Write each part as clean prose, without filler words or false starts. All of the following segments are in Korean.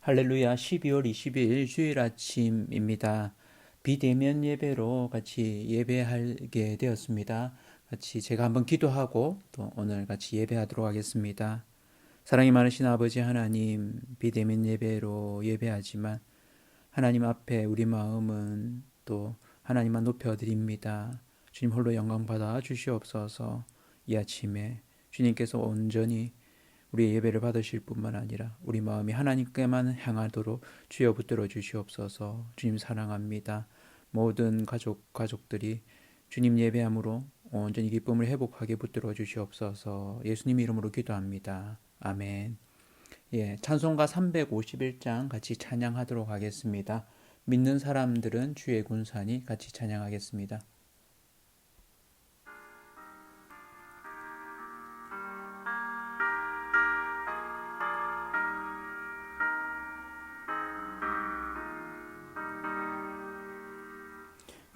할렐루야. 12월 20일 주일 아침입니다. 비대면 예배로 같이 예배하게 되었습니다. 같이 제가 한번 기도하고 또 오늘 같이 예배하도록 하겠습니다. 사랑이 많으신 아버지 하나님, 비대면 예배로 예배하지만 하나님 앞에 우리 마음은 또 하나님만 높여드립니다. 주님 홀로 영광 받아 주시옵소서. 이 아침에 주님께서 온전히 우리의 예배를 받으실 뿐만 아니라 우리 마음이 하나님께만 향하도록 주여 붙들어 주시옵소서. 주님 사랑합니다. 모든 가족들이 주님 예배함으로 온전히 기쁨을 회복하게 붙들어 주시옵소서. 예수님 이름으로 기도합니다. 아멘. 찬송가 351장 같이 찬양하도록 하겠습니다. 믿는 사람들은 주의 군산이 같이 찬양하겠습니다.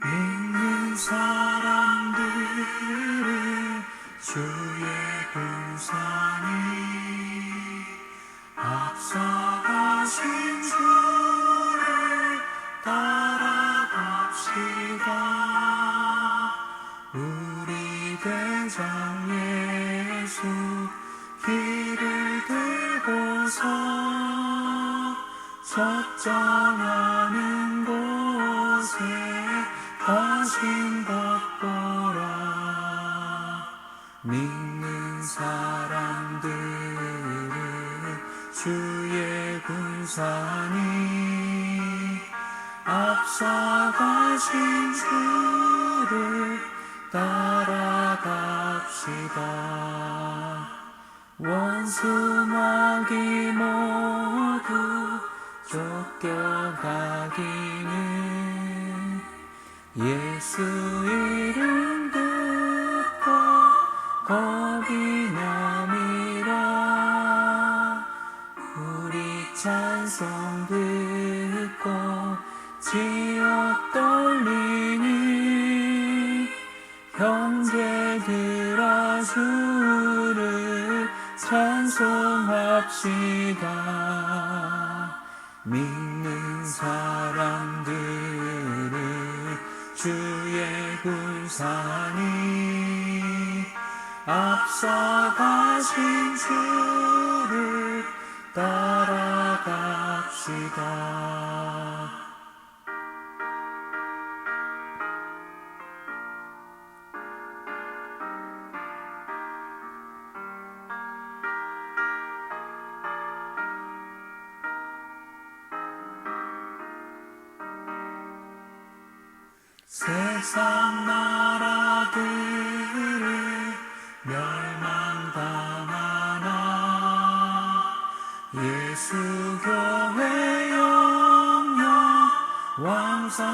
믿는 사람들은 주의 군산이 앞서가신 주를 따라갑시다. 우리 대장 예수 길을 들고서 작정하는 곳에 가신 것 보라. 믿는 사람들은 주의 군산이 앞서가신 주를 따라갑시다. 원수 마귀 모두 쫓겨가기는 예수 이름 듣고 겁이 남이라. 우리 찬송 듣고 지옥 돌리니 형제들아 주를 찬송합시다. 믿는 사람들은 주의 군산이 앞서가신 주를 따라갑시다. 세상 나라들을 멸망당하나 예수 교회 영영 왕성하리라.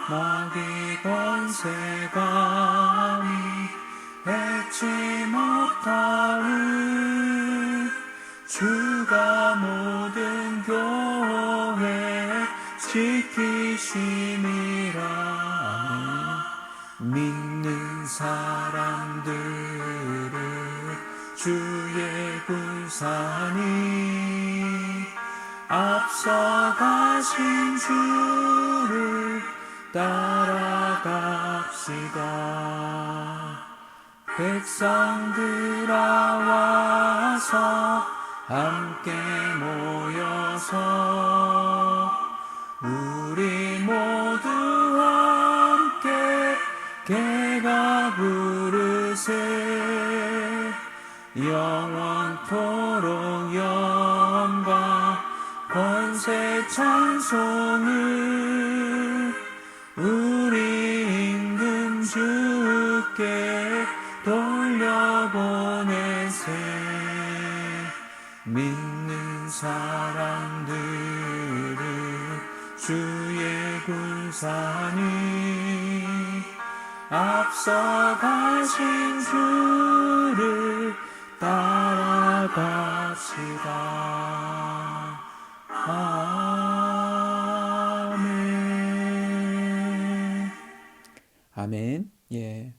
마귀 권세감이 해치 못하는 주가 모든 교회 지키심이라. 믿는 사람들은 주의 군산이 앞서가신 주를 따라갑시다. 백성들아 와서 함께 모여서 우리 모두 함께 개가 부르세. 영원토록 영광 권세 찬송을 우리 임금 주께 돌려보내세. 믿는 사람들은 주의 군산이 앞서가신 주를 따라갑시다. 아멘. 아멘.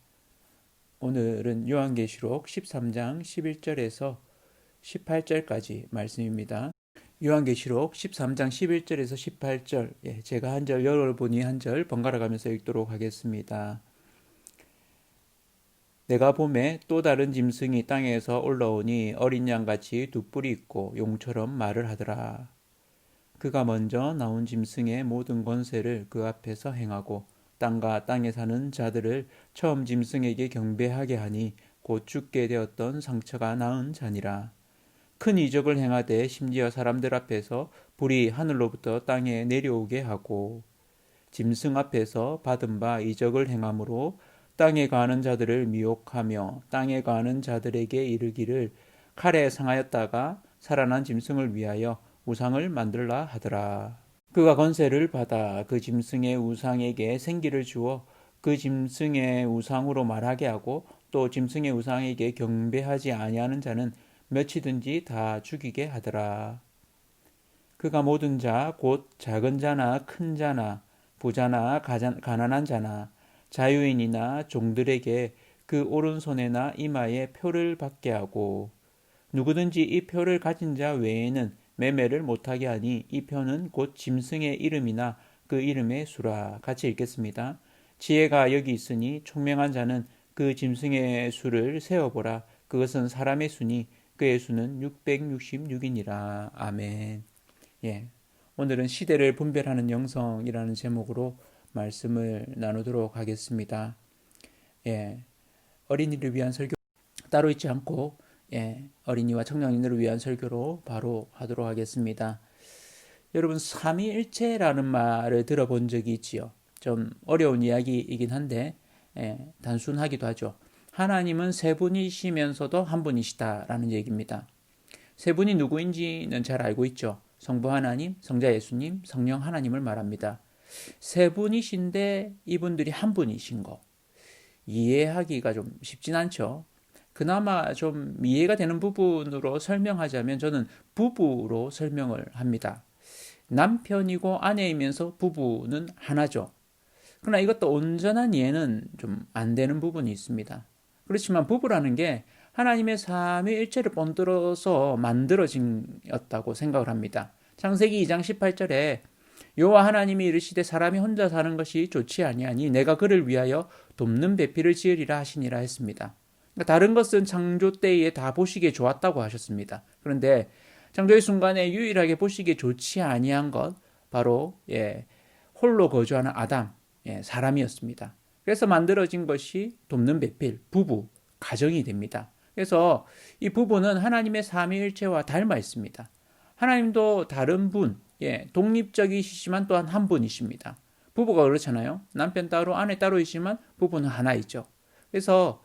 오늘은 요한계시록 13장 11절에서 18절까지 말씀입니다. 요한계시록 13장 11절에서 18절, 제가 한 절, 여러분이 한 절 번갈아 가면서 읽도록 하겠습니다. 내가 보매 또 다른 짐승이 땅에서 올라오니 어린 양같이 두 뿔이 있고 용처럼 말을 하더라. 그가 먼저 나온 짐승의 모든 권세를 그 앞에서 행하고 땅과 땅에 사는 자들을 처음 짐승에게 경배하게 하니 곧 죽게 되었던 상처가 나은 자니라. 큰 이적을 행하되 심지어 사람들 앞에서 불이 하늘로부터 땅에 내려오게 하고 짐승 앞에서 받은 바 이적을 행함으로 땅에 거하는 자들을 미혹하며 땅에 거하는 자들에게 이르기를 칼에 상하였다가 살아난 짐승을 위하여 우상을 만들라 하더라. 그가 권세를 받아 그 짐승의 우상에게 생기를 주어 그 짐승의 우상으로 말하게 하고 또 짐승의 우상에게 경배하지 아니하는 자는 몇이든지 다 죽이게 하더라. 그가 모든 자 곧 작은 자나 큰 자나 부자나 가난한 자나 자유인이나 종들에게 그 오른손에나 이마에 표를 받게 하고 누구든지 이 표를 가진 자 외에는 매매를 못하게 하니 이 표는 곧 짐승의 이름이나 그 이름의 수라. 같이 읽겠습니다. 지혜가 여기 있으니 총명한 자는 그 짐승의 수를 세어보라. 그것은 사람의 수니 그의 수는 666이니라. 아멘. 오늘은 시대를 분별하는 영성이라는 제목으로 말씀을 나누도록 하겠습니다. 어린이를 위한 설교 따로 있지 않고 어린이와 청년들을 위한 설교로 바로 하도록 하겠습니다. 여러분 삼위일체라는 말을 들어본 적이 있지요. 좀 어려운 이야기이긴 한데 단순하기도 하죠. 하나님은 세 분이시면서도 한 분이시다라는 얘기입니다. 세 분이 누구인지는 잘 알고 있죠. 성부 하나님, 성자 예수님, 성령 하나님을 말합니다. 세 분이신데 이분들이 한 분이신 거 이해하기가 좀 쉽진 않죠. 그나마 좀 이해가 되는 부분으로 설명하자면 저는 부부로 설명을 합니다. 남편이고 아내이면서 부부는 하나죠. 그러나 이것도 온전한 이해는 좀 안 되는 부분이 있습니다. 그렇지만 부부라는 게 하나님의 삼위일체를 본떠러서 만들어진었다고 생각을 합니다. 창세기 2장 18절에 여호와 하나님이 이르시되 사람이 혼자 사는 것이 좋지 아니하니 내가 그를 위하여 돕는 배필을 지으리라 하시니라 했습니다. 그러니까 다른 것은 창조 때에 다 보시기에 좋았다고 하셨습니다. 그런데 창조의 순간에 유일하게 보시기에 좋지 아니한 것 바로 홀로 거주하는 아담 사람이었습니다. 그래서 만들어진 것이 돕는 배필 부부 가정이 됩니다. 그래서 이 부부는 하나님의 삼위일체와 닮아 있습니다. 하나님도 다른 분, 독립적이시지만 또한 한 분이십니다. 부부가 그렇잖아요. 남편 따로 아내 따로이지만 부부는 하나이죠. 그래서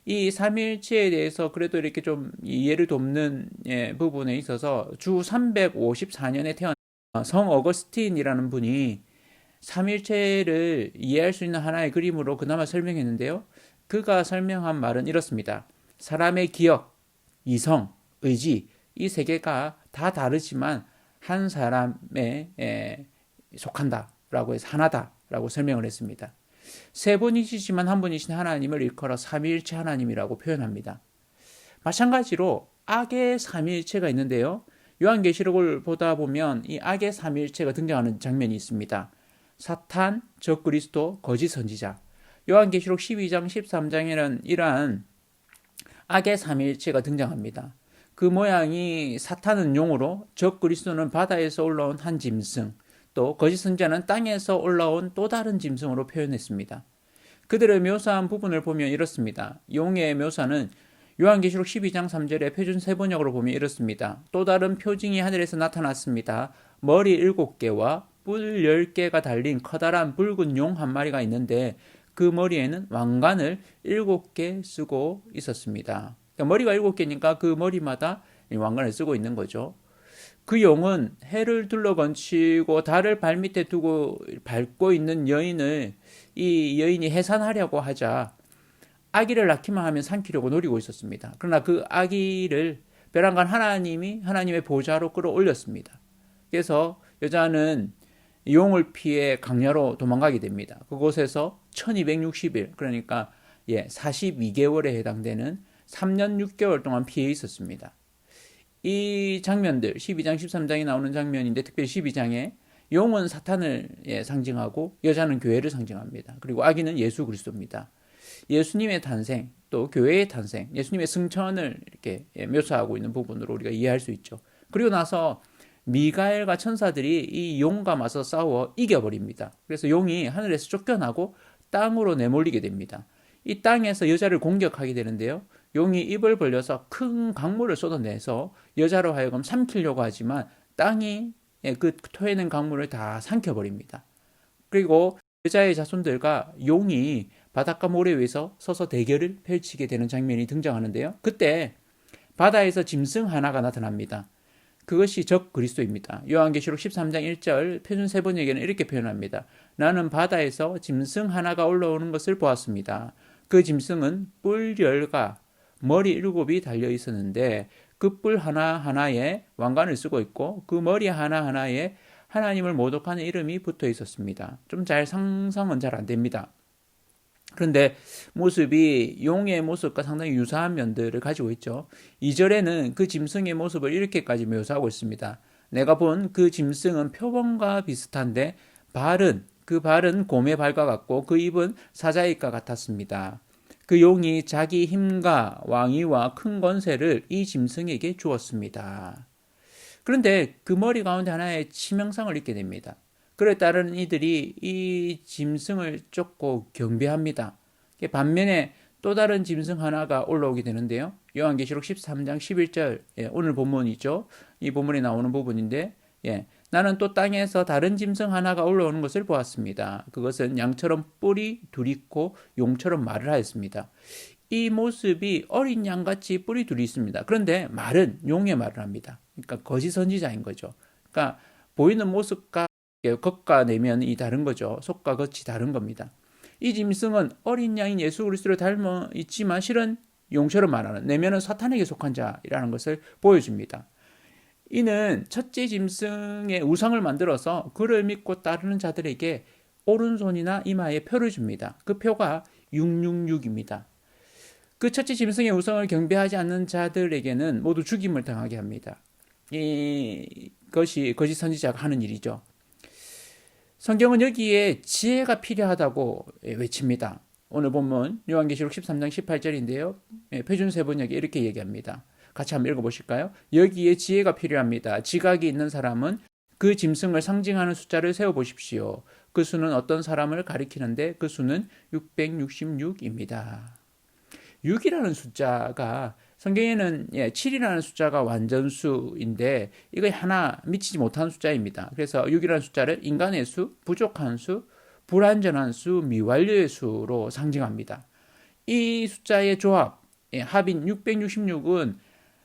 이 삼위일체에 대해서 그래도 이렇게 좀 이해를 돕는 부분에 있어서 주 354년에 태어난 성 어거스틴이라는 분이 삼위일체를 이해할 수 있는 하나의 그림으로 그나마 설명했는데요. 그가 설명한 말은 이렇습니다. 사람의 기억, 이성, 의지 이 세 개가 다 다르지만 한 사람에 속한다라고 해서 하나다라고 설명을 했습니다. 세 분이시지만 한 분이신 하나님을 일컬어 삼위일체 하나님이라고 표현합니다. 마찬가지로 악의 삼위일체가 있는데요. 요한계시록을 보다 보면 이 악의 삼위일체가 등장하는 장면이 있습니다. 사탄, 적그리스도, 거짓 선지자. 요한계시록 12장, 13장에는 이러한 악의 삼위일체가 등장합니다. 그 모양이 사탄은 용으로, 적그리스도는 바다에서 올라온 한 짐승, 또 거짓 선지자는 땅에서 올라온 또 다른 짐승으로 표현했습니다. 그들을 묘사한 부분을 보면 이렇습니다. 용의 묘사는 요한계시록 12장 3절에 표준 세번역으로 보면 이렇습니다. 또 다른 표징이 하늘에서 나타났습니다. 머리 7개와 뿔 10개가 달린 커다란 붉은 용 한 마리가 있는데 그 머리에는 왕관을 7개 쓰고 있었습니다. 그러니까 머리가 7개니까 그 머리마다 왕관을 쓰고 있는 거죠. 그 용은 해를 둘러건치고 달을 발밑에 두고 밟고 있는 여인을 이 여인이 해산하려고 하자 아기를 낳기만 하면 삼키려고 노리고 있었습니다. 그러나 그 아기를 벼랑간 하나님이 하나님의 보좌로 끌어올렸습니다. 그래서 여자는 용을 피해 강야로 도망가게 됩니다. 그곳에서 1260일 그러니까 42개월에 해당되는 3년 6개월 동안 피해 있었습니다. 이 장면들 12장 13장에 나오는 장면인데 특별히 12장에 용은 사탄을 상징하고 여자는 교회를 상징합니다. 그리고 아기는 예수 그리스도입니다. 예수님의 탄생, 또 교회의 탄생, 예수님의 승천을 이렇게 묘사하고 있는 부분으로 우리가 이해할 수 있죠. 그리고 나서 미가엘과 천사들이 이 용과 맞서 싸워 이겨버립니다. 그래서 용이 하늘에서 쫓겨나고 땅으로 내몰리게 됩니다. 이 땅에서 여자를 공격하게 되는데요. 용이 입을 벌려서 큰 강물을 쏟아내서 여자로 하여금 삼키려고 하지만 땅이 그 토해낸 강물을 다 삼켜버립니다. 그리고 여자의 자손들과 용이 바닷가 모래 위에서 서서 대결을 펼치게 되는 장면이 등장하는데요. 그때 바다에서 짐승 하나가 나타납니다. 그것이 적 그리스도입니다. 요한계시록 13장 1절 표준 세번역에는 이렇게 표현합니다. 나는 바다에서 짐승 하나가 올라오는 것을 보았습니다. 그 짐승은 뿔 10과 머리 7이 달려 있었는데 그 뿔 하나하나에 왕관을 쓰고 있고 그 머리 하나하나에 하나님을 모독하는 이름이 붙어 있었습니다. 좀 잘 상상은 잘 안 됩니다. 그런데 모습이 용의 모습과 상당히 유사한 면들을 가지고 있죠. 2절에는 그 짐승의 모습을 이렇게까지 묘사하고 있습니다. 내가 본 그 짐승은 표범과 비슷한데 그 발은 곰의 발과 같고 그 입은 사자의 입과 같았습니다. 그 용이 자기 힘과 왕위와 큰 권세를 이 짐승에게 주었습니다. 그런데 그 머리 가운데 하나의 치명상을 입게 됩니다. 그에 따른 이들이 이 짐승을 쫓고 경배합니다. 반면에 또 다른 짐승 하나가 올라오게 되는데요. 요한계시록 13장 11절 오늘 본문이죠. 이 본문에 나오는 부분인데 나는 또 땅에서 다른 짐승 하나가 올라오는 것을 보았습니다. 그것은 양처럼 뿔이 둘이 있고 용처럼 말을 하였습니다. 이 모습이 어린 양같이 뿔이 둘이 있습니다. 그런데 말은 용의 말을 합니다. 그러니까 거짓 선지자인 거죠. 그러니까 보이는 모습과 겉과 내면이 다른 거죠. 속과 겉이 다른 겁니다. 이 짐승은 어린 양인 예수 그리스도를 닮아 있지만 실은 용처럼 말하는 내면은 사탄에게 속한 자라는 것을 보여줍니다. 이는 첫째 짐승의 우상을 만들어서 그를 믿고 따르는 자들에게 오른손이나 이마에 표를 줍니다. 그 표가 666입니다. 그 첫째 짐승의 우상을 경배하지 않는 자들에게는 모두 죽임을 당하게 합니다. 이것이 거짓 선지자가 하는 일이죠. 성경은 여기에 지혜가 필요하다고 외칩니다. 오늘 본문 요한계시록 13장 18절인데요. 표준 세번역에 이렇게 얘기합니다. 같이 한번 읽어보실까요? 여기에 지혜가 필요합니다. 지각이 있는 사람은 그 짐승을 상징하는 숫자를 세어보십시오. 그 수는 어떤 사람을 가리키는데 그 수는 666입니다. 6이라는 숫자가 성경에는 7이라는 숫자가 완전수인데 이거 하나 미치지 못한 숫자입니다. 그래서 6이라는 숫자를 인간의 수, 부족한 수, 불완전한 수, 미완료의 수로 상징합니다. 이 숫자의 조합, 합인 666은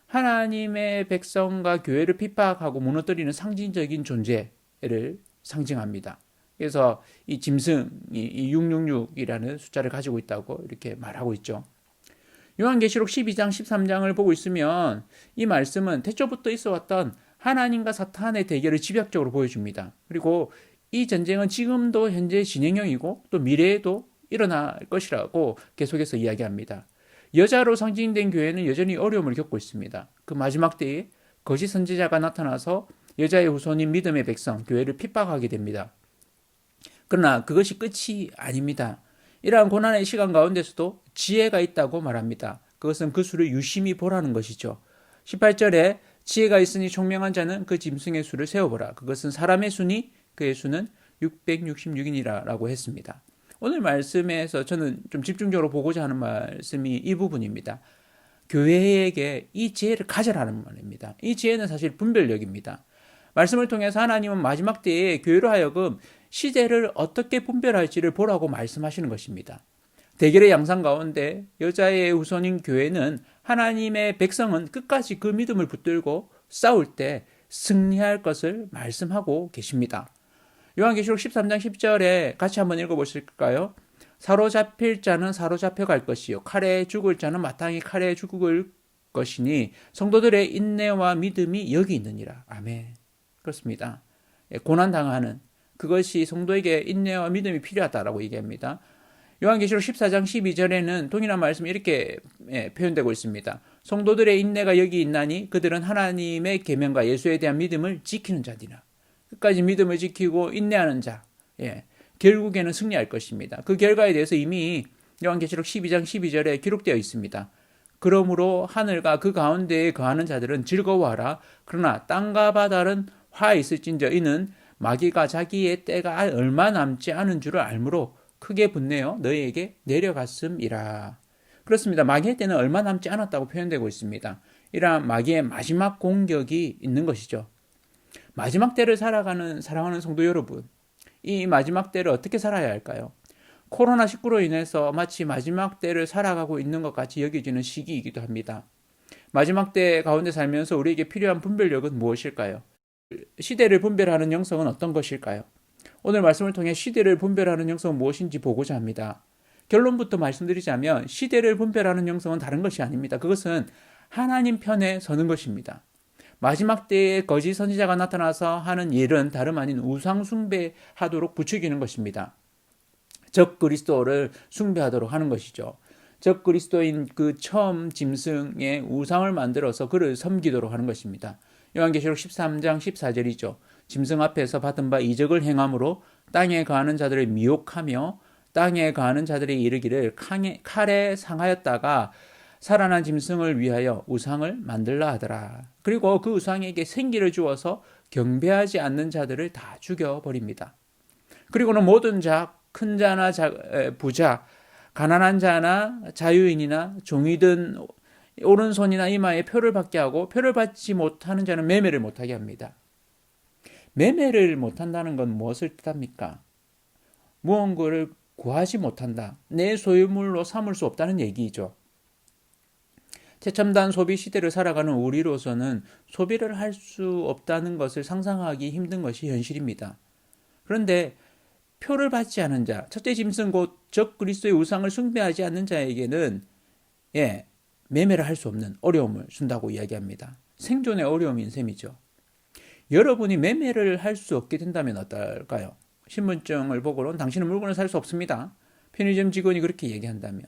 하나님의 백성과 교회를 핍박하고 무너뜨리는 상징적인 존재를 상징합니다. 그래서 이 짐승이 666이라는 숫자를 가지고 있다고 이렇게 말하고 있죠. 요한계시록 12장 13장을 보고 있으면 이 말씀은 태초부터 있어왔던 하나님과 사탄의 대결을 집약적으로 보여줍니다. 그리고 이 전쟁은 지금도 현재 진행형이고 또 미래에도 일어날 것이라고 계속해서 이야기합니다. 여자로 상징된 교회는 여전히 어려움을 겪고 있습니다. 그 마지막 때에 거짓 선지자가 나타나서 여자의 후손인 믿음의 백성, 교회를 핍박하게 됩니다. 그러나 그것이 끝이 아닙니다. 이러한 고난의 시간 가운데서도 지혜가 있다고 말합니다. 그것은 그 수를 유심히 보라는 것이죠. 18절에 지혜가 있으니 총명한 자는 그 짐승의 수를 세어보라. 그것은 사람의 수니 그의 수는 666이니라 라고 했습니다. 오늘 말씀에서 저는 좀 집중적으로 보고자 하는 말씀이 이 부분입니다. 교회에게 이 지혜를 가져라는 말입니다. 이 지혜는 사실 분별력입니다. 말씀을 통해서 하나님은 마지막 때에 교회로 하여금 시대를 어떻게 분별할지를 보라고 말씀하시는 것입니다. 대결의 양상 가운데 여자의 후손인 교회는 하나님의 백성은 끝까지 그 믿음을 붙들고 싸울 때 승리할 것을 말씀하고 계십니다. 요한계시록 13장 10절에 같이 한번 읽어보실까요? 사로잡힐 자는 사로잡혀갈 것이요 칼에 죽을 자는 마땅히 칼에 죽을 것이니 성도들의 인내와 믿음이 여기 있느니라. 아멘. 그렇습니다. 고난당하는 그것이 성도에게 인내와 믿음이 필요하다라고 얘기합니다. 요한계시록 14장 12절에는 동일한 말씀이 이렇게 표현되고 있습니다. 성도들의 인내가 여기 있나니 그들은 하나님의 계명과 예수에 대한 믿음을 지키는 자니라. 끝까지 믿음을 지키고 인내하는 자, 결국에는 승리할 것입니다. 그 결과에 대해서 이미 요한계시록 12장 12절에 기록되어 있습니다. 그러므로 하늘과 그 가운데에 거하는 자들은 즐거워하라. 그러나 땅과 바다는 화해 있을진저 이는 마귀가 자기의 때가 얼마 남지 않은 줄을 알므로 크게 분내어 너희에게 내려갔음이라. 그렇습니다. 마귀의 때는 얼마 남지 않았다고 표현되고 있습니다. 이러한 마귀의 마지막 공격이 있는 것이죠. 마지막 때를 살아가는 사랑하는 성도 여러분, 이 마지막 때를 어떻게 살아야 할까요? 코로나19로 인해서 마치 마지막 때를 살아가고 있는 것 같이 여겨지는 시기이기도 합니다. 마지막 때 가운데 살면서 우리에게 필요한 분별력은 무엇일까요? 시대를 분별하는 영성은 어떤 것일까요? 오늘 말씀을 통해 시대를 분별하는 영성은 무엇인지 보고자 합니다. 결론부터 말씀드리자면 시대를 분별하는 영성은 다른 것이 아닙니다. 그것은 하나님 편에 서는 것입니다. 마지막 때에 거짓 선지자가 나타나서 하는 일은 다름 아닌 우상 숭배하도록 부추기는 것입니다. 적 그리스도를 숭배하도록 하는 것이죠. 적 그리스도인 그 처음 짐승의 우상을 만들어서 그를 섬기도록 하는 것입니다. 요한계시록 13장 14절이죠. 짐승 앞에서 받은 바 이적을 행함으로 땅에 거하는 자들을 미혹하며 땅에 거하는 자들이 이르기를 칼에 상하였다가 살아난 짐승을 위하여 우상을 만들라 하더라. 그리고 그 우상에게 생기를 주어서 경배하지 않는 자들을 다 죽여버립니다. 그리고는 모든 자, 큰 자나 부자, 가난한 자나 자유인이나 종이든 오른손이나 이마에 표를 받게 하고 표를 받지 못하는 자는 매매를 못하게 합니다. 매매를 못한다는 건 무엇을 뜻합니까? 무언가를 구하지 못한다. 내 소유물로 삼을 수 없다는 얘기죠. 최첨단 소비 시대를 살아가는 우리로서는 소비를 할 수 없다는 것을 상상하기 힘든 것이 현실입니다. 그런데 표를 받지 않은 자, 첫째 짐승 곧 적 그리스도의 우상을 숭배하지 않는 자에게는 매매를 할 수 없는 어려움을 준다고 이야기합니다. 생존의 어려움인 셈이죠. 여러분이 매매를 할 수 없게 된다면 어떨까요? 신분증을 보고는 당신은 물건을 살 수 없습니다. 편의점 직원이 그렇게 얘기한다면.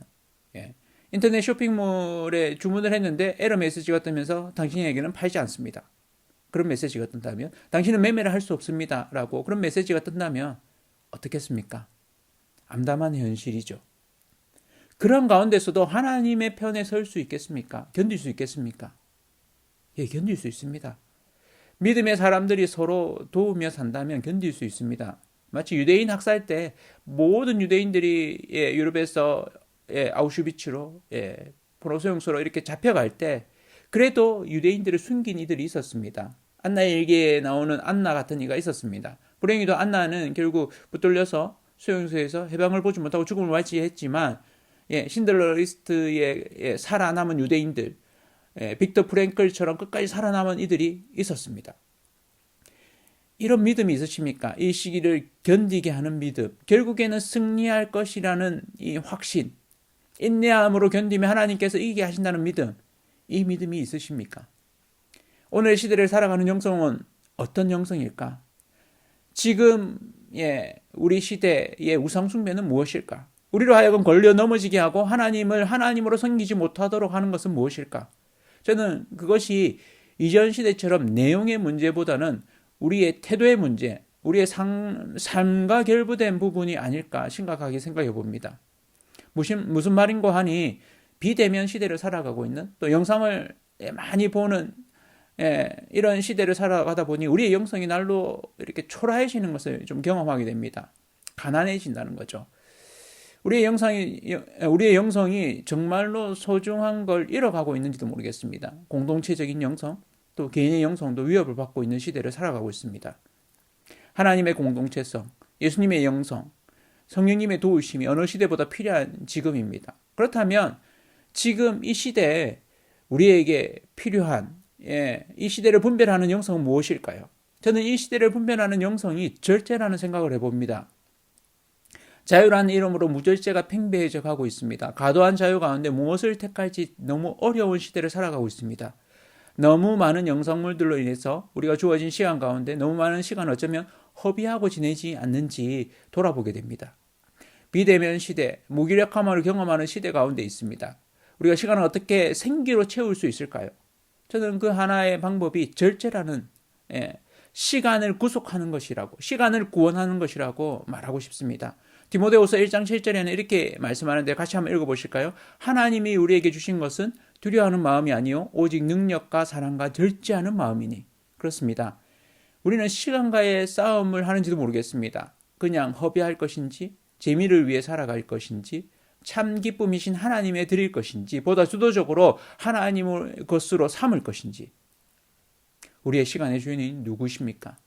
인터넷 쇼핑몰에 주문을 했는데 에러 메시지가 뜨면서 당신에게는 팔지 않습니다. 그런 메시지가 뜬다면 당신은 매매를 할 수 없습니다. 라고 그런 메시지가 뜬다면 어떻겠습니까? 암담한 현실이죠. 그런 가운데서도 하나님의 편에 설 수 있겠습니까? 견딜 수 있겠습니까? 견딜 수 있습니다. 믿음의 사람들이 서로 도우며 산다면 견딜 수 있습니다. 마치 유대인 학살 때 모든 유대인들이 유럽에서 아우슈비츠로 포로 수용소로 이렇게 잡혀갈 때 그래도 유대인들을 숨긴 이들이 있었습니다. 안나의 일기에 나오는 안나 같은 이가 있었습니다. 불행히도 안나는 결국 붙들려서 수용소에서 해방을 보지 못하고 죽음을 맞이했지만 신들러 리스트에 살아남은 유대인들, 빅터 프랭클처럼 끝까지 살아남은 이들이 있었습니다. 이런 믿음이 있으십니까? 이 시기를 견디게 하는 믿음, 결국에는 승리할 것이라는 이 확신, 인내함으로 견디며 하나님께서 이기게 하신다는 믿음, 이 믿음이 있으십니까? 오늘 시대를 살아가는 영성은 어떤 영성일까? 지금 우리 시대의 우상 숭배는 무엇일까? 우리로 하여금 걸려 넘어지게 하고 하나님을 하나님으로 섬기지 못하도록 하는 것은 무엇일까? 저는 그것이 이전 시대처럼 내용의 문제보다는 우리의 태도의 문제, 우리의 삶과 결부된 부분이 아닐까 심각하게 생각해 봅니다. 무슨 말인고 하니 비대면 시대를 살아가고 있는 또 영상을 많이 보는 이런 시대를 살아가다 보니 우리의 영성이 날로 이렇게 초라해지는 것을 좀 경험하게 됩니다. 가난해진다는 거죠. 우리의 영성이 정말로 소중한 걸 잃어가고 있는지도 모르겠습니다. 공동체적인 영성, 또 개인의 영성도 위협을 받고 있는 시대를 살아가고 있습니다. 하나님의 공동체성, 예수님의 영성, 성령님의 도우심이 어느 시대보다 필요한 지금입니다. 그렇다면 지금 이 시대에 우리에게 필요한 이 시대를 분별하는 영성은 무엇일까요? 저는 이 시대를 분별하는 영성이 절제라는 생각을 해봅니다. 자유라는 이름으로 무절제가 팽배해져 가고 있습니다. 과도한 자유 가운데 무엇을 택할지 너무 어려운 시대를 살아가고 있습니다. 너무 많은 영상물들로 인해서 우리가 주어진 시간 가운데 너무 많은 시간을 어쩌면 허비하고 지내지 않는지 돌아보게 됩니다. 비대면 시대, 무기력함을 경험하는 시대 가운데 있습니다. 우리가 시간을 어떻게 생기로 채울 수 있을까요? 저는 그 하나의 방법이 절제라는 시간을 구속하는 것이라고, 시간을 구원하는 것이라고 말하고 싶습니다. 디모데후서 1장 7절에는 이렇게 말씀하는데 같이 한번 읽어보실까요? 하나님이 우리에게 주신 것은 두려워하는 마음이 아니요 오직 능력과 사랑과 절제하는 마음이니. 그렇습니다. 우리는 시간과의 싸움을 하는지도 모르겠습니다. 그냥 허비할 것인지, 재미를 위해 살아갈 것인지, 참 기쁨이신 하나님에 드릴 것인지, 보다 주도적으로 하나님을 것으로 삼을 것인지. 우리의 시간의 주인이 누구십니까?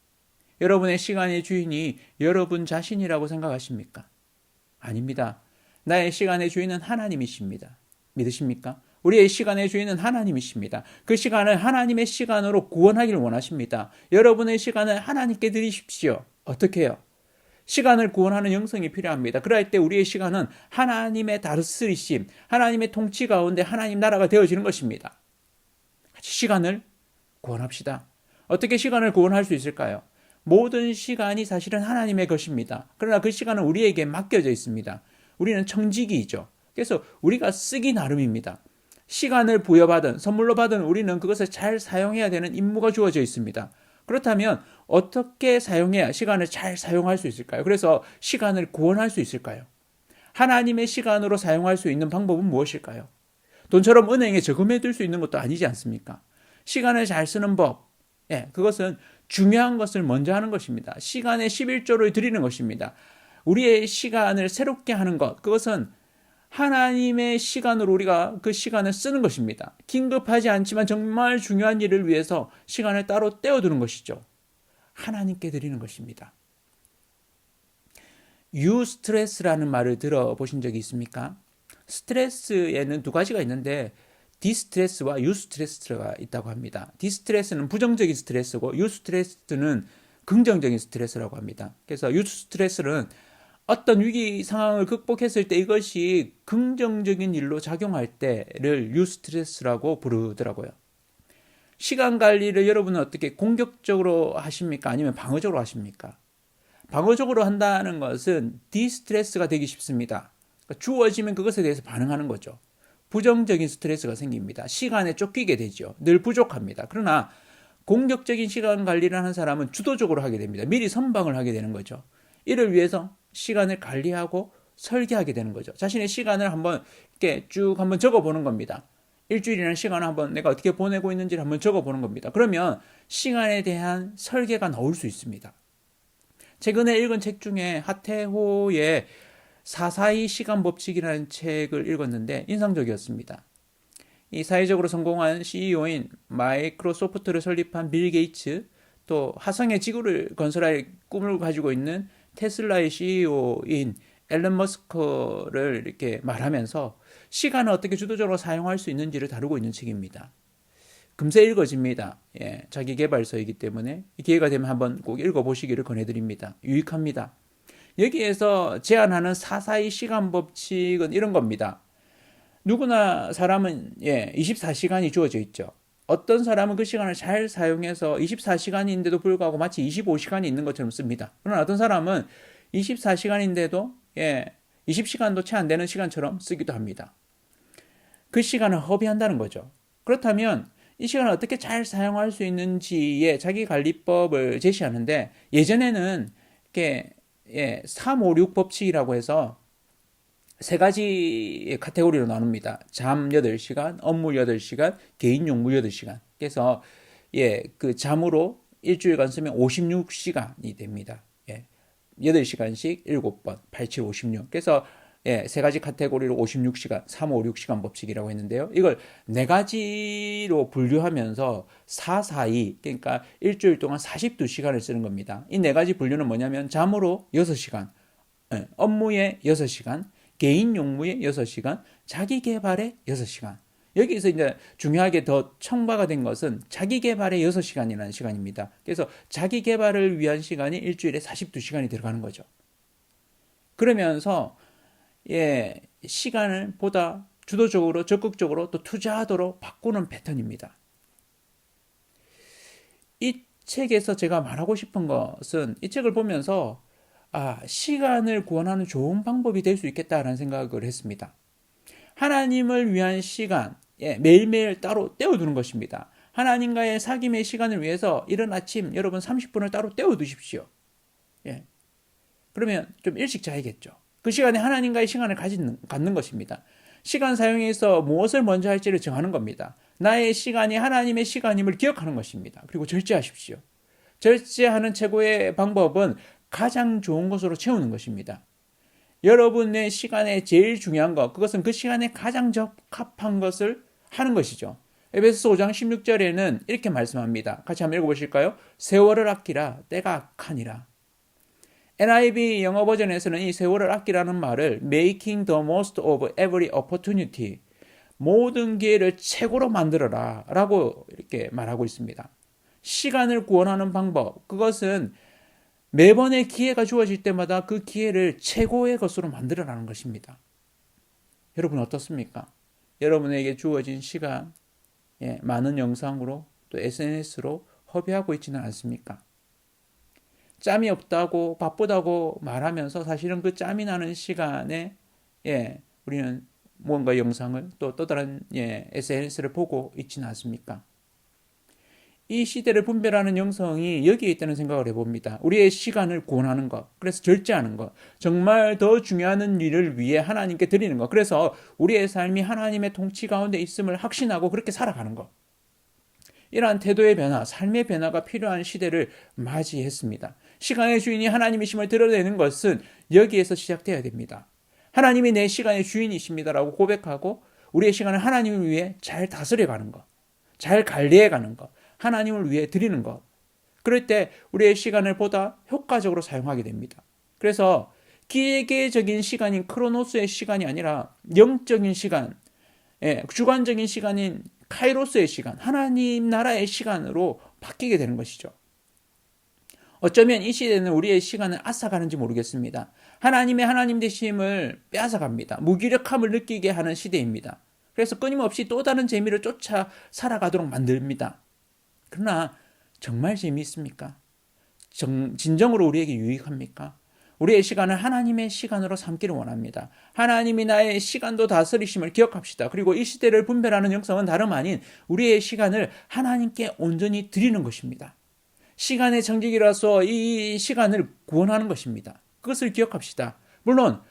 여러분의 시간의 주인이 여러분 자신이라고 생각하십니까? 아닙니다. 나의 시간의 주인은 하나님이십니다. 믿으십니까? 우리의 시간의 주인은 하나님이십니다. 그 시간을 하나님의 시간으로 구원하기를 원하십니다. 여러분의 시간을 하나님께 드리십시오. 어떻게 해요? 시간을 구원하는 영성이 필요합니다. 그럴 때 우리의 시간은 하나님의 다스리심, 하나님의 통치 가운데 하나님 나라가 되어지는 것입니다. 같이 시간을 구원합시다. 어떻게 시간을 구원할 수 있을까요? 모든 시간이 사실은 하나님의 것입니다. 그러나 그 시간은 우리에게 맡겨져 있습니다. 우리는 청지기이죠. 그래서 우리가 쓰기 나름입니다. 시간을 부여받은, 선물로 받은 우리는 그것을 잘 사용해야 되는 임무가 주어져 있습니다. 그렇다면 어떻게 사용해야 시간을 잘 사용할 수 있을까요? 그래서 시간을 구원할 수 있을까요? 하나님의 시간으로 사용할 수 있는 방법은 무엇일까요? 돈처럼 은행에 저금해둘 수 있는 것도 아니지 않습니까? 시간을 잘 쓰는 법, 그것은 중요한 것을 먼저 하는 것입니다. 시간에 11조를 드리는 것입니다. 우리의 시간을 새롭게 하는 것, 그것은 하나님의 시간으로 우리가 그 시간을 쓰는 것입니다. 긴급하지 않지만 정말 중요한 일을 위해서 시간을 따로 떼어두는 것이죠. 하나님께 드리는 것입니다. 유스트레스라는 말을 들어보신 적이 있습니까? 스트레스에는 두 가지가 있는데 디스트레스와 유스트레스가 있다고 합니다. 디스트레스는 부정적인 스트레스고 유스트레스는 긍정적인 스트레스라고 합니다. 그래서 유스트레스는 어떤 위기 상황을 극복했을 때 이것이 긍정적인 일로 작용할 때를 유스트레스라고 부르더라고요. 시간 관리를 여러분은 어떻게 공격적으로 하십니까? 아니면 방어적으로 하십니까? 방어적으로 한다는 것은 디스트레스가 되기 쉽습니다. 그러니까 주어지면 그것에 대해서 반응하는 거죠. 부정적인 스트레스가 생깁니다. 시간에 쫓기게 되죠. 늘 부족합니다. 그러나 공격적인 시간 관리를 하는 사람은 주도적으로 하게 됩니다. 미리 선방을 하게 되는 거죠. 이를 위해서 시간을 관리하고 설계하게 되는 거죠. 자신의 시간을 한번 이렇게 쭉 한번 적어보는 겁니다. 일주일이라는 시간을 한번 내가 어떻게 보내고 있는지를 한번 적어보는 겁니다. 그러면 시간에 대한 설계가 나올 수 있습니다. 최근에 읽은 책 중에 하태호의 442 시간 법칙이라는 책을 읽었는데 인상적이었습니다. 이 사회적으로 성공한 CEO인 마이크로소프트를 설립한 빌 게이츠, 또 화성의 지구를 건설할 꿈을 가지고 있는 테슬라의 CEO인 앨런 머스크를 이렇게 말하면서 시간을 어떻게 주도적으로 사용할 수 있는지를 다루고 있는 책입니다. 금세 읽어집니다. 자기 개발서이기 때문에 기회가 되면 한번 꼭 읽어보시기를 권해드립니다. 유익합니다. 여기에서 제안하는 442 시간 법칙은 이런 겁니다. 누구나 사람은 24시간이 주어져 있죠. 어떤 사람은 그 시간을 잘 사용해서 24시간인데도 불구하고 마치 25시간이 있는 것처럼 씁니다. 그러나 어떤 사람은 24시간인데도 20시간도 채 안 되는 시간처럼 쓰기도 합니다. 그 시간을 허비한다는 거죠. 그렇다면 이 시간을 어떻게 잘 사용할 수 있는지의 자기 관리법을 제시하는데 예전에는 이렇게 356 법칙이라고 해서 세 가지 카테고리로 나눕니다. 잠 8시간, 업무 8시간, 개인 용무 8시간. 그래서 그 잠으로 일주일간 쓰면 56시간이 됩니다. 8시간씩 7번, 87, 56. 그래서 세 가지 카테고리로 56시간, 356시간 법칙이라고 했는데요. 이걸 네 가지로 분류하면서 442, 그러니까 일주일 동안 42시간을 쓰는 겁니다. 이 네 가지 분류는 뭐냐면 잠으로 6시간, 업무에 6시간, 개인 용무에 6시간, 자기 개발에 6시간. 여기서 이제 중요하게 더 첨가가 된 것은 자기 개발에 6시간이라는 시간입니다. 그래서 자기 개발을 위한 시간이 일주일에 42시간이 들어가는 거죠. 그러면서 시간을 보다 주도적으로 적극적으로 또 투자하도록 바꾸는 패턴입니다. 이 책에서 제가 말하고 싶은 것은 이 책을 보면서 시간을 구원하는 좋은 방법이 될 수 있겠다라는 생각을 했습니다. 하나님을 위한 시간, 매일매일 따로 떼어두는 것입니다. 하나님과의 사귐의 시간을 위해서 이른 아침 여러분 30분을 따로 떼어두십시오. 그러면 좀 일찍 자야겠죠. 그 시간에 하나님과의 시간을 갖는 것입니다. 시간 사용에서 무엇을 먼저 할지를 정하는 겁니다. 나의 시간이 하나님의 시간임을 기억하는 것입니다. 그리고 절제하십시오. 절제하는 최고의 방법은 가장 좋은 것으로 채우는 것입니다. 여러분의 시간에 제일 중요한 것, 그것은 그 시간에 가장 적합한 것을 하는 것이죠. 에베소서 5장 16절에는 이렇게 말씀합니다. 같이 한번 읽어보실까요? 세월을 아끼라 때가 악하니라. NIV 영어 버전에서는 이 세월을 아끼라는 말을 making the most of every opportunity, 모든 기회를 최고로 만들어라 라고 이렇게 말하고 있습니다. 시간을 구원하는 방법, 그것은 매번의 기회가 주어질 때마다 그 기회를 최고의 것으로 만들어라는 것입니다. 여러분 어떻습니까? 여러분에게 주어진 시간, 많은 영상으로 또 SNS로 허비하고 있지는 않습니까? 짬이 없다고 바쁘다고 말하면서 사실은 그 짬이 나는 시간에 우리는 뭔가 영상을 또 다른 SNS를 보고 있지는 않습니까? 이 시대를 분별하는 영성이 여기에 있다는 생각을 해봅니다. 우리의 시간을 구원하는 것, 그래서 절제하는 것, 정말 더 중요한 일을 위해 하나님께 드리는 것, 그래서 우리의 삶이 하나님의 통치 가운데 있음을 확신하고 그렇게 살아가는 것. 이러한 태도의 변화, 삶의 변화가 필요한 시대를 맞이했습니다. 시간의 주인이 하나님이심을 드러내는 것은 여기에서 시작되어야 됩니다. 하나님이 내 시간의 주인이십니다라고 고백하고 우리의 시간을 하나님을 위해 잘 다스려가는 것, 잘 관리해가는 것, 하나님을 위해 드리는 것. 그럴 때 우리의 시간을 보다 효과적으로 사용하게 됩니다. 그래서 기계적인 시간인 크로노스의 시간이 아니라 영적인 시간, 주관적인 시간인 카이로스의 시간, 하나님 나라의 시간으로 바뀌게 되는 것이죠. 어쩌면 이 시대는 우리의 시간을 앗아가는지 모르겠습니다. 하나님의 하나님 되심을 빼앗아갑니다. 무기력함을 느끼게 하는 시대입니다. 그래서 끊임없이 또 다른 재미를 쫓아 살아가도록 만듭니다. 그러나 정말 재미있습니까? 진정으로 우리에게 유익합니까? 우리의 시간을 하나님의 시간으로 삼기를 원합니다. 하나님이 나의 시간도 다스리심을 기억합시다. 그리고 이 시대를 분별하는 영성은 다름 아닌 우리의 시간을 하나님께 온전히 드리는 것입니다. 시간의 정직이라서 이 시간을 구원하는 것입니다. 그것을 기억합시다. 물론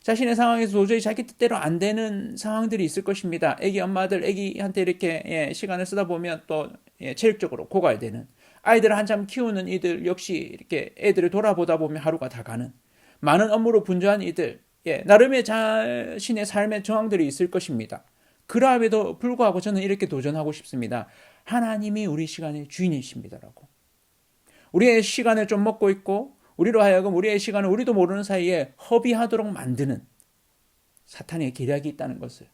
자신의 상황에서 도저히 자기 뜻대로 안 되는 상황들이 있을 것입니다. 애기 엄마들 애기한테 이렇게 시간을 쓰다 보면 또 체력적으로 고갈되는, 아이들을 한참 키우는 이들 역시 이렇게 애들을 돌아보다 보면 하루가 다 가는, 많은 업무로 분주한 이들, 나름의 자신의 삶의 저항들이 있을 것입니다. 그럼에도 불구하고 저는 이렇게 도전하고 싶습니다. 하나님이 우리 시간의 주인이십니다라고. 우리의 시간을 좀 먹고 있고 우리로 하여금 우리의 시간을 우리도 모르는 사이에 허비하도록 만드는 사탄의 계략이 있다는 것을,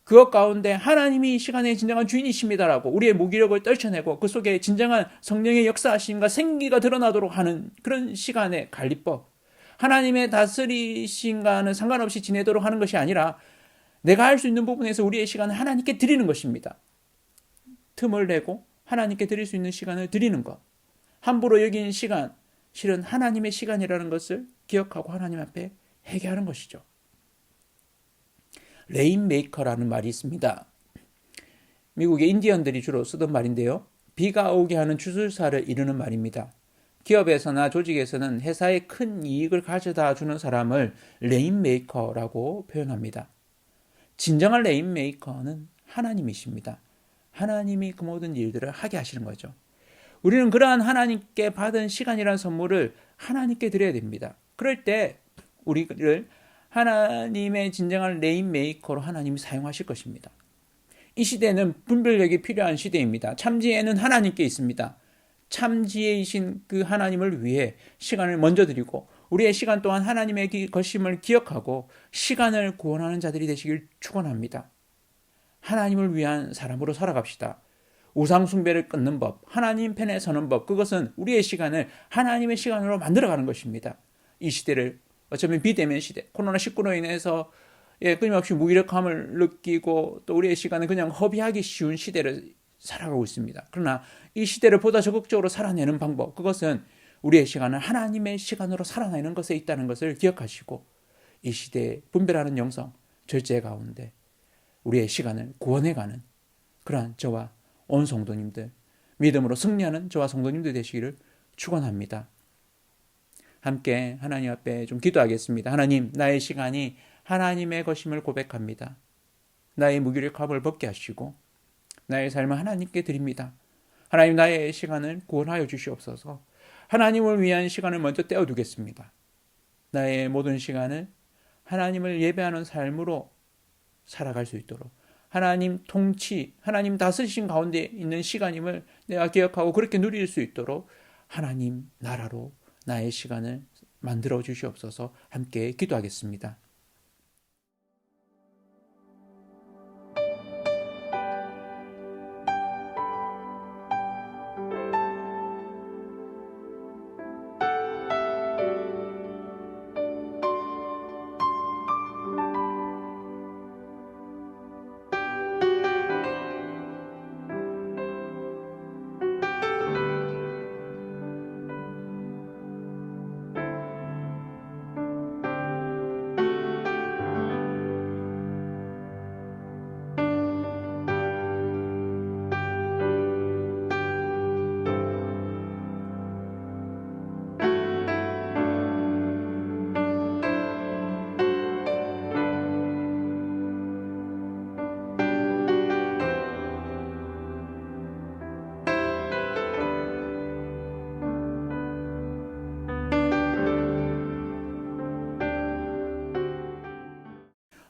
그것 가운데 하나님이 이 시간의 진정한 주인이십니다라고 우리의 무기력을 떨쳐내고 그 속에 진정한 성령의 역사하심과 생기가 드러나도록 하는 그런 시간의 관리법, 하나님의 다스리심과는 상관없이 지내도록 하는 것이 아니라 내가 할 수 있는 부분에서 우리의 시간을 하나님께 드리는 것입니다. 틈을 내고 하나님께 드릴 수 있는 시간을 드리는 것, 함부로 여긴 시간, 실은 하나님의 시간이라는 것을 기억하고 하나님 앞에 회개하는 것이죠. 레인메이커라는 말이 있습니다. 미국의 인디언들이 주로 쓰던 말인데요. 비가 오게 하는 주술사를 이루는 말입니다. 기업에서나 조직에서는 회사에 큰 이익을 가져다 주는 사람을 레인메이커라고 표현합니다. 진정한 레인메이커는 하나님이십니다. 하나님이 그 모든 일들을 하게 하시는 거죠. 우리는 그러한 하나님께 받은 시간이라는 선물을 하나님께 드려야 됩니다. 그럴 때 우리를 하나님의 진정한 레인메이커로 하나님이 사용하실 것입니다. 이 시대는 분별력이 필요한 시대입니다. 참지혜는 하나님께 있습니다. 참지혜이신 그 하나님을 위해 시간을 먼저 드리고 우리의 시간 또한 하나님의 것임을 기억하고 시간을 구원하는 자들이 되시길 축원합니다. 하나님을 위한 사람으로 살아갑시다. 우상 숭배를 끊는 법, 하나님 편에 서는 법, 그것은 우리의 시간을 하나님의 시간으로 만들어가는 것입니다. 이 시대를 어쩌면 비대면 시대, 코로나19로 인해서 끊임없이 무기력함을 느끼고 또 우리의 시간을 그냥 허비하기 쉬운 시대를 살아가고 있습니다. 그러나 이 시대를 보다 적극적으로 살아내는 방법, 그것은 우리의 시간은 하나님의 시간으로 살아내는 것에 있다는 것을 기억하시고 이 시대에 분별하는 영성, 절제 가운데 우리의 시간을 구원해가는 그러한 저와 온 성도님들, 믿음으로 승리하는 저와 성도님들 되시기를 축원합니다. 함께 하나님 앞에 좀 기도하겠습니다. 하나님, 나의 시간이 하나님의 것임을 고백합니다. 나의 무기력함을 벗게 하시고 나의 삶을 하나님께 드립니다. 하나님, 나의 시간을 구원하여 주시옵소서. 하나님을 위한 시간을 먼저 떼어두겠습니다. 나의 모든 시간을 하나님을 예배하는 삶으로 살아갈 수 있도록 하나님 통치, 하나님 다스리신 가운데 있는 시간임을 내가 기억하고 그렇게 누릴 수 있도록 하나님 나라로 나의 시간을 만들어 주시옵소서. 함께 기도하겠습니다.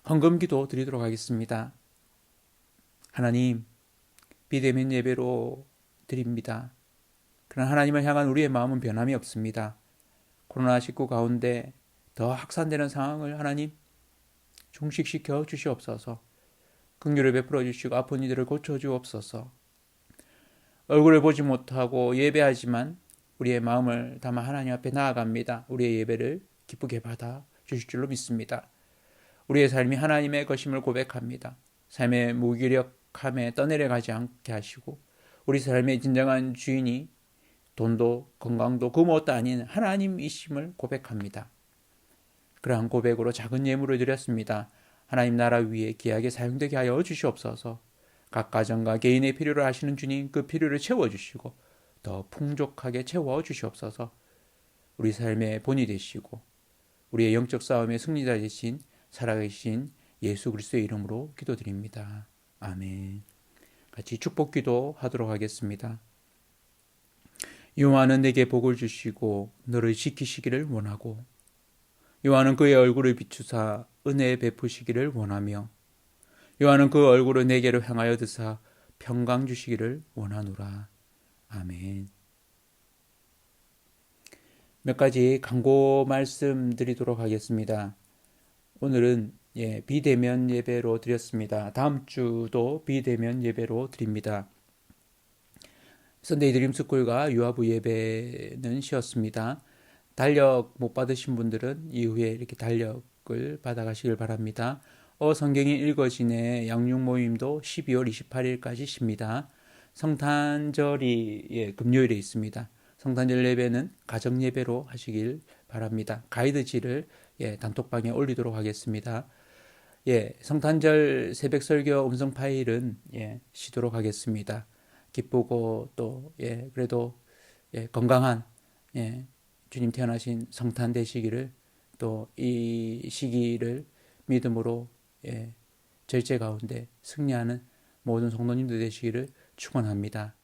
헌금기도 드리도록 하겠습니다. 하나님, 비대면 예배로 드립니다. 그러나 하나님을 향한 우리의 마음은 변함이 없습니다. 코로나19 가운데 더 확산되는 상황을 하나님 종식시켜 주시옵소서. 긍휼을 베풀어 주시고 아픈 이들을 고쳐 주옵소서. 얼굴을 보지 못하고 예배하지만 우리의 마음을 담아 하나님 앞에 나아갑니다. 우리의 예배를 기쁘게 받아 주실 줄로 믿습니다. 우리의 삶이 하나님의 것임을 고백합니다. 삶의 무기력함에 떠내려가지 않게 하시고 우리 삶의 진정한 주인이 돈도 건강도 그 무엇도 아닌 하나님이심을 고백합니다. 그러한 고백으로 작은 예물을 드렸습니다. 하나님 나라 위에 귀하게 사용되게 하여 주시옵소서. 각 가정과 개인의 필요를 아시는 주님, 그 필요를 채워주시고 더 풍족하게 채워주시옵소서. 우리 삶의 본이 되시고 우리의 영적 싸움의 승리자 되신 살아계신 예수 그리스도의 이름으로 기도드립니다. 아멘. 같이 축복기도 하도록 하겠습니다. 여호와는 내게 복을 주시고 너를 지키시기를 원하고 여호와는 그의 얼굴을 비추사 은혜 베푸시기를 원하며 여호와는 그 얼굴을 내게로 향하여 드사 평강 주시기를 원하노라. 아멘. 몇 가지 강고 말씀드리도록 하겠습니다. 오늘은 비대면 예배로 드렸습니다. 다음 주도 비대면 예배로 드립니다. 선데이 드림 스쿨과 유아부 예배는 쉬었습니다. 달력 못 받으신 분들은 이후에 이렇게 달력을 받아가시길 바랍니다. 성경이 읽어지네 양육 모임도 12월 28일까지 쉽니다. 성탄절이 금요일에 있습니다. 성탄절 예배는 가정 예배로 하시길 바랍니다. 가이드지를 단톡방에 올리도록 하겠습니다. 성탄절 새벽 설교 음성 파일은 쉬도록 하겠습니다. 기쁘고 또 그래도 건강한 주님 태어나신 성탄 되시기를 또 이 시기를 믿음으로 절제 가운데 승리하는 모든 성도님들 되시기를 축원합니다.